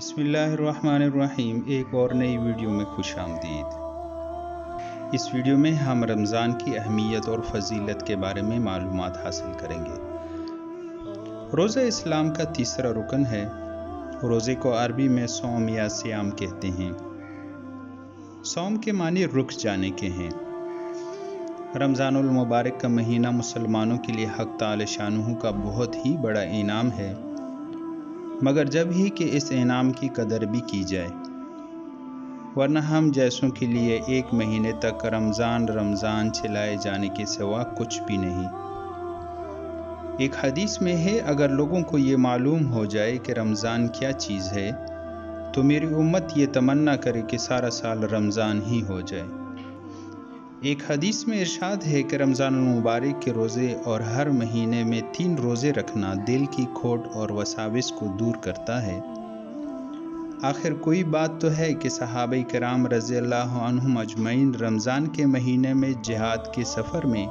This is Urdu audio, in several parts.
بسم اللہ الرحمن الرحیم۔ ایک اور نئی ویڈیو میں خوش آمدید۔ اس ویڈیو میں ہم رمضان کی اہمیت اور فضیلت کے بارے میں معلومات حاصل کریں گے۔ روزہ اسلام کا تیسرا رکن ہے۔ روزے کو عربی میں صوم یا صیام کہتے ہیں۔ صوم کے معنی رک جانے کے ہیں۔ رمضان المبارک کا مہینہ مسلمانوں کے لیے حق تعالی شانہ کا بہت ہی بڑا انعام ہے، مگر جب ہی کہ اس انعام کی قدر بھی کی جائے، ورنہ ہم جیسوں کے لیے ایک مہینے تک رمضان چلائے جانے کے سوا کچھ بھی نہیں۔ ایک حدیث میں ہے، اگر لوگوں کو یہ معلوم ہو جائے کہ رمضان کیا چیز ہے تو میری امت یہ تمنا کرے کہ سارا سال رمضان ہی ہو جائے۔ ایک حدیث میں ارشاد ہے کہ رمضان المبارک کے روزے اور ہر مہینے میں 3 روزے رکھنا دل کی کھوٹ اور وساوس کو دور کرتا ہے۔ آخر کوئی بات تو ہے کہ صحابہ کرام رضی اللہ عنہم اجمعین رمضان کے مہینے میں جہاد کے سفر میں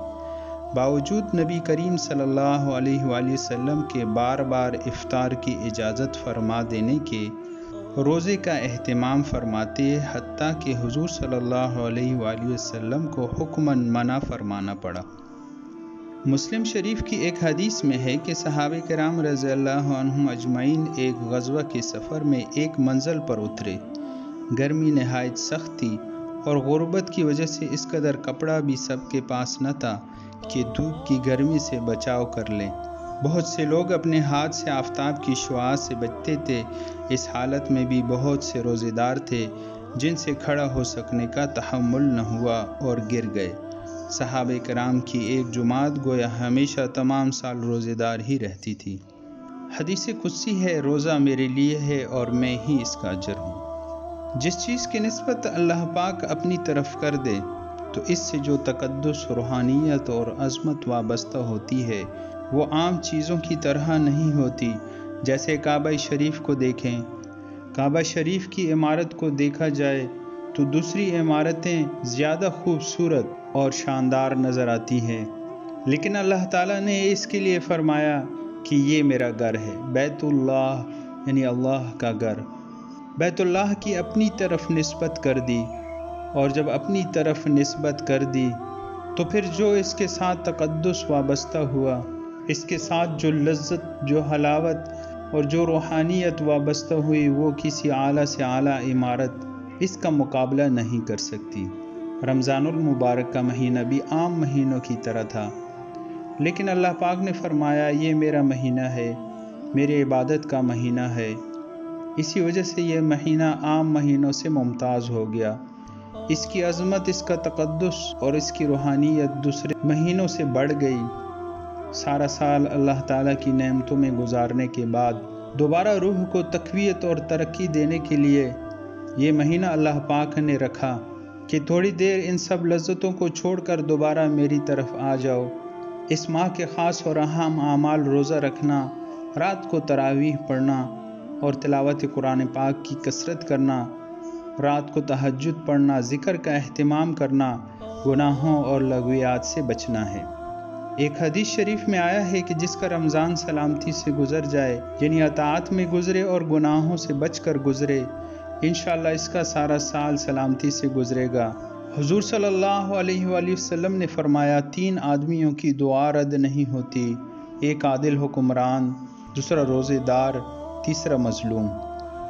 باوجود نبی کریم صلی اللہ علیہ وآلہ وسلم کے بار بار افطار کی اجازت فرما دینے کے روزے کا اہتمام فرماتے، حتیٰ کہ حضور صلی اللہ علیہ وآلہ وسلم کو حکماً منع فرمانا پڑا۔ مسلم شریف کی ایک حدیث میں ہے کہ صحابہ کرام رضی اللہ عنہم اجمعین ایک غزوہ کے سفر میں ایک منزل پر اترے۔ گرمی نہایت سخت تھی اور غربت کی وجہ سے اس قدر کپڑا بھی سب کے پاس نہ تھا کہ دھوپ کی گرمی سے بچاؤ کر لیں۔ بہت سے لوگ اپنے ہاتھ سے آفتاب کی شعاع سے بچتے تھے۔ اس حالت میں بھی بہت سے روزے دار تھے جن سے کھڑا ہو سکنے کا تحمل نہ ہوا اور گر گئے۔ صحابہ کرام کی ایک جماعت گویا ہمیشہ تمام سال روزے دار ہی رہتی تھی۔ حدیث قدسی ہے، روزہ میرے لیے ہے اور میں ہی اس کا اجر ہوں۔ جس چیز کی نسبت اللہ پاک اپنی طرف کر دے تو اس سے جو تقدس، روحانیت اور عظمت وابستہ ہوتی ہے وہ عام چیزوں کی طرح نہیں ہوتی۔ جیسے کعبہ شریف کو دیکھیں۔ کعبہ شریف کی عمارت کو دیکھا جائے تو دوسری عمارتیں زیادہ خوبصورت اور شاندار نظر آتی ہیں، لیکن اللہ تعالیٰ نے اس کے لیے فرمایا کہ یہ میرا گھر ہے، بیت اللہ یعنی اللہ کا گھر۔ بیت اللہ کی اپنی طرف نسبت کر دی، اور جب اپنی طرف نسبت کر دی تو پھر جو اس کے ساتھ تقدس وابستہ ہوا، اس کے ساتھ جو لذت، جو حلاوت اور جو روحانیت وابستہ ہوئی، وہ کسی اعلیٰ سے اعلیٰ عمارت اس کا مقابلہ نہیں کر سکتی۔ رمضان المبارک کا مہینہ بھی عام مہینوں کی طرح تھا، لیکن اللہ پاک نے فرمایا یہ میرا مہینہ ہے، میری عبادت کا مہینہ ہے۔ اسی وجہ سے یہ مہینہ عام مہینوں سے ممتاز ہو گیا۔ اس کی عظمت، اس کا تقدس اور اس کی روحانیت دوسرے مہینوں سے بڑھ گئی۔ سارا سال اللہ تعالیٰ کی نعمتوں میں گزارنے کے بعد دوبارہ روح کو تقویت اور ترقی دینے کے لیے یہ مہینہ اللہ پاک نے رکھا کہ تھوڑی دیر ان سب لذتوں کو چھوڑ کر دوبارہ میری طرف آ جاؤ۔ اس ماہ کے خاص اور اہم اعمال روزہ رکھنا، رات کو تراویح پڑھنا اور تلاوت قرآن پاک کی کثرت کرنا، رات کو تہجد پڑھنا، ذکر کا اہتمام کرنا، گناہوں اور لغویات سے بچنا ہے۔ ایک حدیث شریف میں آیا ہے کہ جس کا رمضان سلامتی سے گزر جائے، یعنی اطاعت میں گزرے اور گناہوں سے بچ کر گزرے، انشاءاللہ اس کا سارا سال سلامتی سے گزرے گا۔ حضور صلی اللہ علیہ وآلہ وسلم نے فرمایا 3 آدمیوں کی دعا رد نہیں ہوتی، ایک عادل حکمران، دوسرا روزے دار، تیسرا مظلوم۔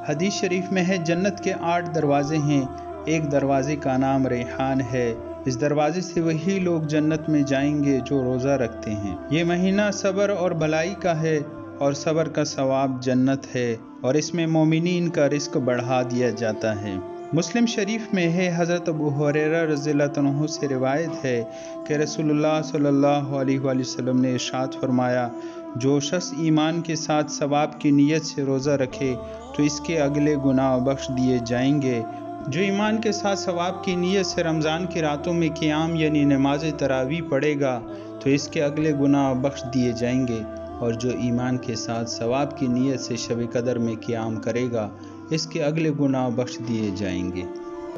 حدیث شریف میں ہے جنت کے 8 دروازے ہیں، ایک دروازے کا نام ریحان ہے، اس دروازے سے وہی لوگ جنت میں جائیں گے جو روزہ رکھتے ہیں۔ یہ مہینہ صبر اور بھلائی کا ہے، اور صبر کا ثواب جنت ہے، اور اس میں مومنین کا رزق بڑھا دیا جاتا ہے۔ مسلم شریف میں ہے، حضرت ابو ہریرہ رضی اللہ عنہ سے روایت ہے کہ رسول اللہ صلی اللہ علیہ وآلہ وسلم نے ارشاد فرمایا، جو شخص ایمان کے ساتھ ثواب کی نیت سے روزہ رکھے تو اس کے اگلے گناہ بخش دیے جائیں گے۔ جو ایمان کے ساتھ ثواب کی نیت سے رمضان کی راتوں میں قیام یعنی نماز تراویح پڑھے گا تو اس کے اگلے گناہ بخش دیے جائیں گے، اور جو ایمان کے ساتھ ثواب کی نیت سے شب قدر میں قیام کرے گا اس کے اگلے گناہ بخش دیے جائیں گے۔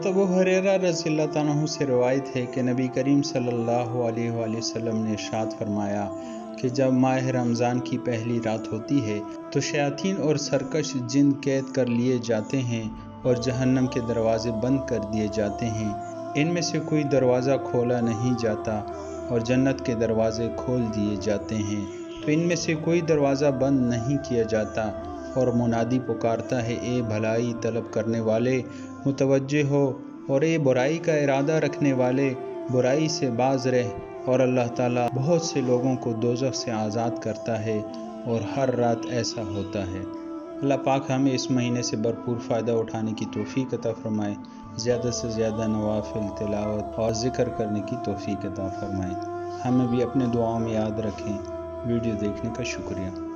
ابو ہریرہ رضی اللہ عنہ سے روایت ہے کہ نبی کریم صلی اللہ علیہ وآلہ وسلم نے ارشاد فرمایا کہ جب ماہ رمضان کی پہلی رات ہوتی ہے تو شیاطین اور سرکش جن قید کر لیے جاتے ہیں اور جہنم کے دروازے بند کر دیے جاتے ہیں۔ ان میں سے کوئی دروازہ کھولا نہیں جاتا اور جنت کے دروازے کھول دیے جاتے ہیں، تو ان میں سے کوئی دروازہ بند نہیں کیا جاتا، اور منادی پکارتا ہے، اے بھلائی طلب کرنے والے متوجہ ہو، اور اے برائی کا ارادہ رکھنے والے برائی سے باز رہ۔ اور اللہ تعالیٰ بہت سے لوگوں کو دوزخ سے آزاد کرتا ہے، اور ہر رات ایسا ہوتا ہے۔ اللہ پاک ہمیں اس مہینے سے بھرپور فائدہ اٹھانے کی توفیق عطا فرمائے، زیادہ سے زیادہ نوافل تلاوت اور ذکر کرنے کی توفیق عطا فرمائے۔ ہمیں بھی اپنے دعاؤں میں یاد رکھیں۔ ویڈیو دیکھنے کا شکریہ۔